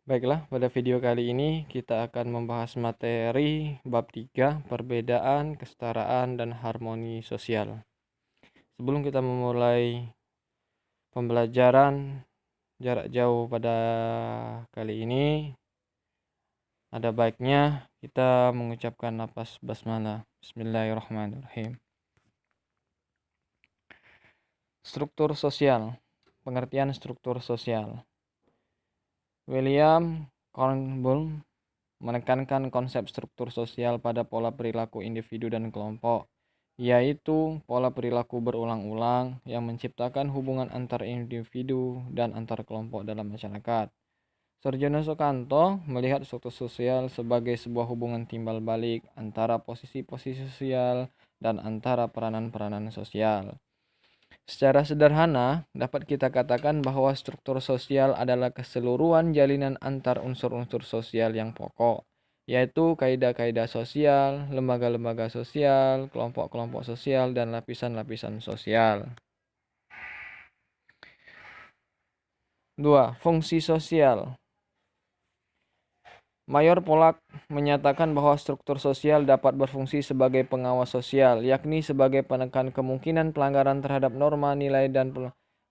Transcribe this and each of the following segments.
Baiklah, pada video kali ini kita akan membahas materi bab 3, perbedaan, kesetaraan, dan harmoni sosial. Sebelum kita memulai pembelajaran jarak jauh pada kali ini, ada baiknya kita mengucapkan lafaz basmalah. Bismillahirrahmanirrahim. Struktur sosial. Pengertian struktur sosial. William Cornbull menekankan konsep struktur sosial pada pola perilaku individu dan kelompok, yaitu pola perilaku berulang-ulang yang menciptakan hubungan antar individu dan antar kelompok dalam masyarakat. Sarjono Sukanto melihat struktur sosial sebagai sebuah hubungan timbal balik antara posisi-posisi sosial dan antara peranan-peranan sosial. Secara sederhana, dapat kita katakan bahwa struktur sosial adalah keseluruhan jalinan antar unsur-unsur sosial yang pokok, yaitu kaidah-kaidah sosial, lembaga-lembaga sosial, kelompok-kelompok sosial, dan lapisan-lapisan sosial. 2. Fungsi sosial. Mayor Polak menyatakan bahwa struktur sosial dapat berfungsi sebagai pengawas sosial, yakni sebagai penekan kemungkinan pelanggaran terhadap norma, nilai, dan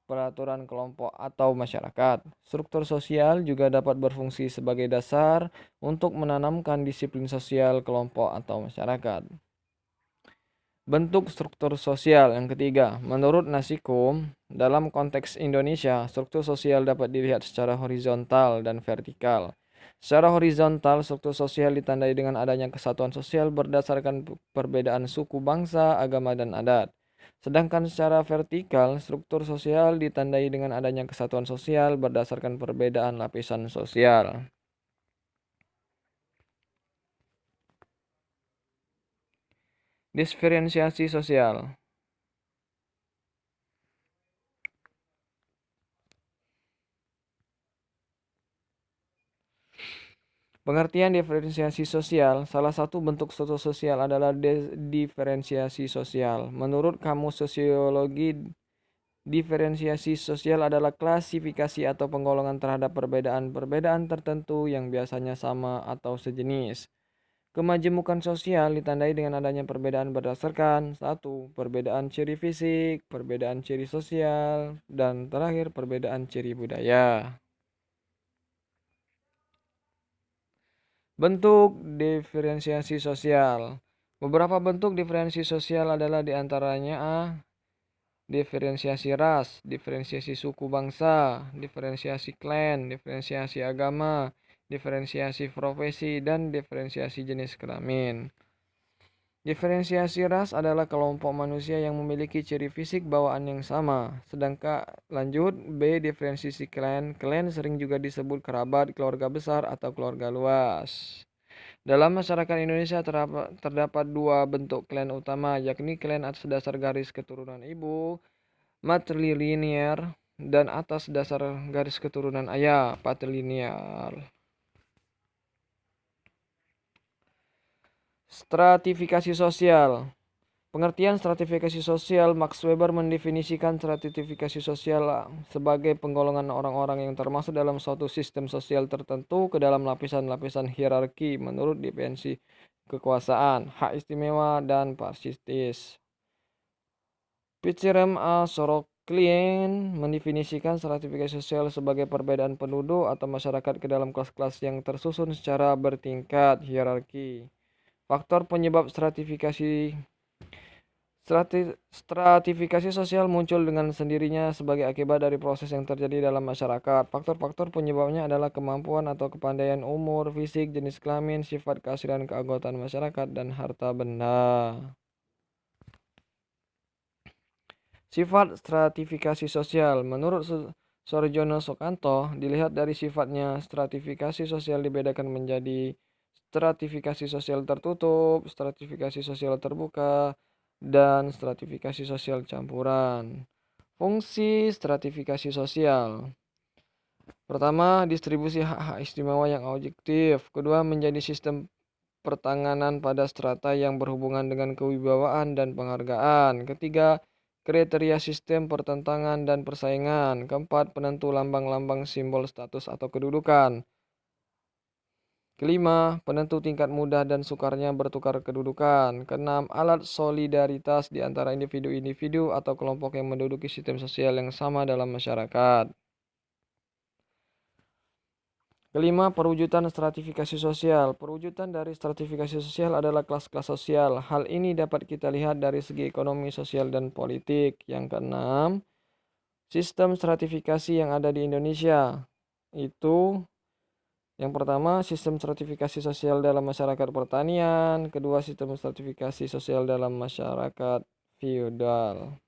peraturan kelompok atau masyarakat. Struktur sosial juga dapat berfungsi sebagai dasar untuk menanamkan disiplin sosial kelompok atau masyarakat. Bentuk struktur sosial yang ketiga, menurut Nasikum, dalam konteks Indonesia, struktur sosial dapat dilihat secara horizontal dan vertikal. Secara horizontal, struktur sosial ditandai dengan adanya kesatuan sosial berdasarkan perbedaan suku, bangsa, agama, dan adat. Sedangkan secara vertikal, struktur sosial ditandai dengan adanya kesatuan sosial berdasarkan perbedaan lapisan sosial. Diferensiasi sosial. Pengertian diferensiasi sosial, salah satu bentuk struktur sosial adalah diferensiasi sosial. Menurut Kamus Sosiologi, diferensiasi sosial adalah klasifikasi atau penggolongan terhadap perbedaan-perbedaan tertentu yang biasanya sama atau sejenis. Kemajemukan sosial ditandai dengan adanya perbedaan berdasarkan 1. Perbedaan ciri fisik, perbedaan ciri sosial, dan terakhir perbedaan ciri budaya. Bentuk diferensiasi sosial. Beberapa bentuk diferensiasi sosial adalah diantaranya A. Diferensiasi ras, diferensiasi suku bangsa, diferensiasi klan, diferensiasi agama, diferensiasi profesi, dan diferensiasi jenis kelamin. Diferensiasi ras adalah kelompok manusia yang memiliki ciri fisik bawaan yang sama. Sedangkan lanjut B. Diferensiasi klan. Klan sering juga disebut kerabat, keluarga besar, atau keluarga luas. Dalam masyarakat Indonesia terdapat dua bentuk klan utama, yakni klan atas dasar garis keturunan ibu, matrilinear, dan atas dasar garis keturunan ayah, patrilinear. Stratifikasi sosial. Pengertian stratifikasi sosial, Max Weber mendefinisikan stratifikasi sosial sebagai penggolongan orang-orang yang termasuk dalam suatu sistem sosial tertentu ke dalam lapisan-lapisan hierarki menurut dimensi kekuasaan, hak istimewa, dan prestis. Pichirem A. Soroklien mendefinisikan stratifikasi sosial sebagai perbedaan penduduk atau masyarakat ke dalam kelas-kelas yang tersusun secara bertingkat hierarki. Faktor penyebab stratifikasi sosial muncul dengan sendirinya sebagai akibat dari proses yang terjadi dalam masyarakat. Faktor-faktor penyebabnya adalah kemampuan atau kepandaian, umur, fisik, jenis kelamin, sifat keaslian keanggotaan masyarakat, dan harta benda. Sifat stratifikasi sosial. Menurut Sarjono Sukanto, dilihat dari sifatnya, stratifikasi sosial dibedakan menjadi stratifikasi sosial tertutup, stratifikasi sosial terbuka, dan stratifikasi sosial campuran. Fungsi stratifikasi sosial. Pertama, distribusi hak-hak istimewa yang objektif. Kedua, menjadi sistem pertanganan pada strata yang berhubungan dengan kewibawaan dan penghargaan. Ketiga, kriteria sistem pertentangan dan persaingan. Keempat, penentu lambang-lambang simbol status atau kedudukan. Kelima, penentu tingkat mudah dan sukarnya bertukar kedudukan. Keenam, alat solidaritas di antara individu-individu atau kelompok yang menduduki sistem sosial yang sama dalam masyarakat. Kelima, perwujudan stratifikasi sosial. Perwujudan dari stratifikasi sosial adalah kelas-kelas sosial. Hal ini dapat kita lihat dari segi ekonomi, sosial, dan politik. Yang keenam, sistem stratifikasi yang ada di Indonesia. Itu yang pertama, sistem stratifikasi sosial dalam masyarakat pertanian. Kedua, sistem stratifikasi sosial dalam masyarakat feodal.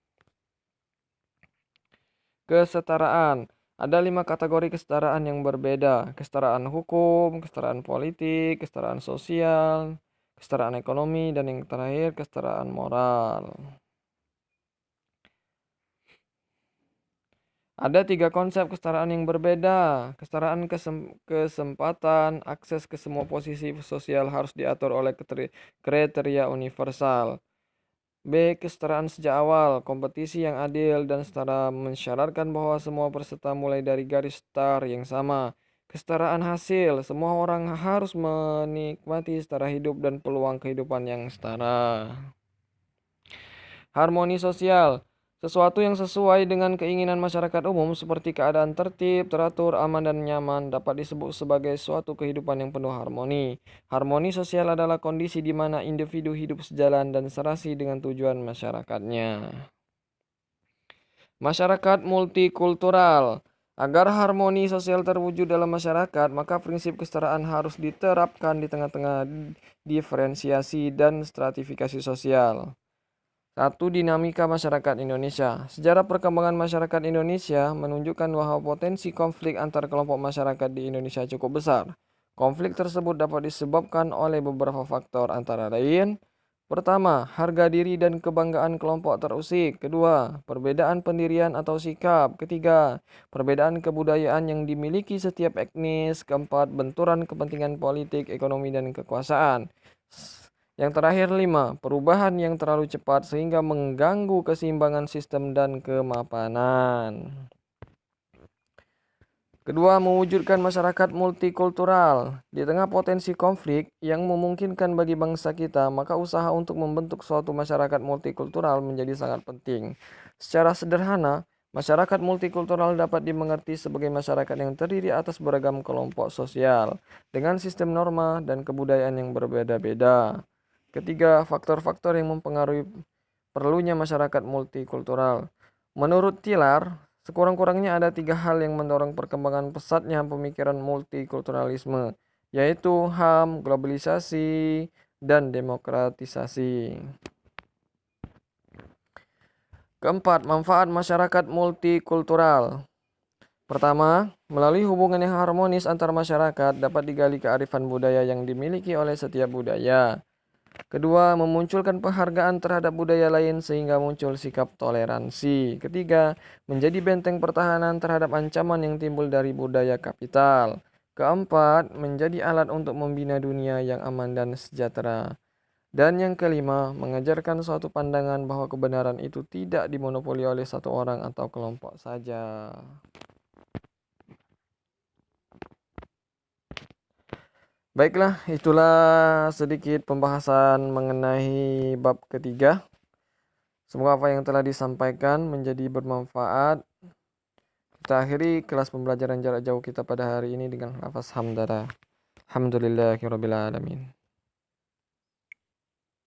Kesetaraan. Ada 5 kategori kesetaraan yang berbeda. Kesetaraan hukum, kesetaraan politik, kesetaraan sosial, kesetaraan ekonomi, dan yang terakhir kesetaraan moral. Ada 3 konsep kesetaraan yang berbeda. Kesetaraan kesempatan, akses ke semua posisi sosial harus diatur oleh kriteria universal. B. Kesetaraan sejak awal, kompetisi yang adil dan setara mensyaratkan bahwa semua peserta mulai dari garis start yang sama. Kesetaraan hasil, semua orang harus menikmati setara hidup dan peluang kehidupan yang setara. Harmoni sosial, sesuatu yang sesuai dengan keinginan masyarakat umum seperti keadaan tertib, teratur, aman, dan nyaman dapat disebut sebagai suatu kehidupan yang penuh harmoni. Harmoni sosial adalah kondisi di mana individu hidup sejalan dan serasi dengan tujuan masyarakatnya. Masyarakat multikultural. Agar harmoni sosial terwujud dalam masyarakat, maka prinsip kesetaraan harus diterapkan di tengah-tengah diferensiasi dan stratifikasi sosial. 1. Dinamika masyarakat Indonesia. Sejarah perkembangan masyarakat Indonesia menunjukkan bahwa potensi konflik antar kelompok masyarakat di Indonesia cukup besar. Konflik tersebut dapat disebabkan oleh beberapa faktor antara lain: pertama, harga diri dan kebanggaan kelompok terusik. Kedua, perbedaan pendirian atau sikap. Ketiga, perbedaan kebudayaan yang dimiliki setiap etnis. Keempat, benturan kepentingan politik, ekonomi, dan kekuasaan. Yang terakhir 5, perubahan yang terlalu cepat sehingga mengganggu keseimbangan sistem dan kemapanan. Kedua, mewujudkan masyarakat multikultural. Di tengah potensi konflik yang memungkinkan bagi bangsa kita, maka usaha untuk membentuk suatu masyarakat multikultural menjadi sangat penting. Secara sederhana, masyarakat multikultural dapat dimengerti sebagai masyarakat yang terdiri atas beragam kelompok sosial, dengan sistem norma dan kebudayaan yang berbeda-beda. Ketiga, faktor-faktor yang mempengaruhi perlunya masyarakat multikultural. Menurut Tilar, sekurang-kurangnya ada 3 hal yang mendorong perkembangan pesatnya pemikiran multikulturalisme, yaitu HAM, globalisasi, dan demokratisasi. Keempat, manfaat masyarakat multikultural. Pertama, melalui hubungan yang harmonis antar masyarakat dapat digali kearifan budaya yang dimiliki oleh setiap budaya. Kedua, memunculkan penghargaan terhadap budaya lain sehingga muncul sikap toleransi. Ketiga, menjadi benteng pertahanan terhadap ancaman yang timbul dari budaya kapital. Keempat, menjadi alat untuk membina dunia yang aman dan sejahtera. Dan yang kelima, mengajarkan suatu pandangan bahwa kebenaran itu tidak dimonopoli oleh satu orang atau kelompok saja. Baiklah, itulah sedikit pembahasan mengenai bab ketiga. Semoga apa yang telah disampaikan menjadi bermanfaat. Kita akhiri kelas pembelajaran jarak jauh kita pada hari ini dengan lafaz hamdalah. Alhamdulillahirabbil alamin.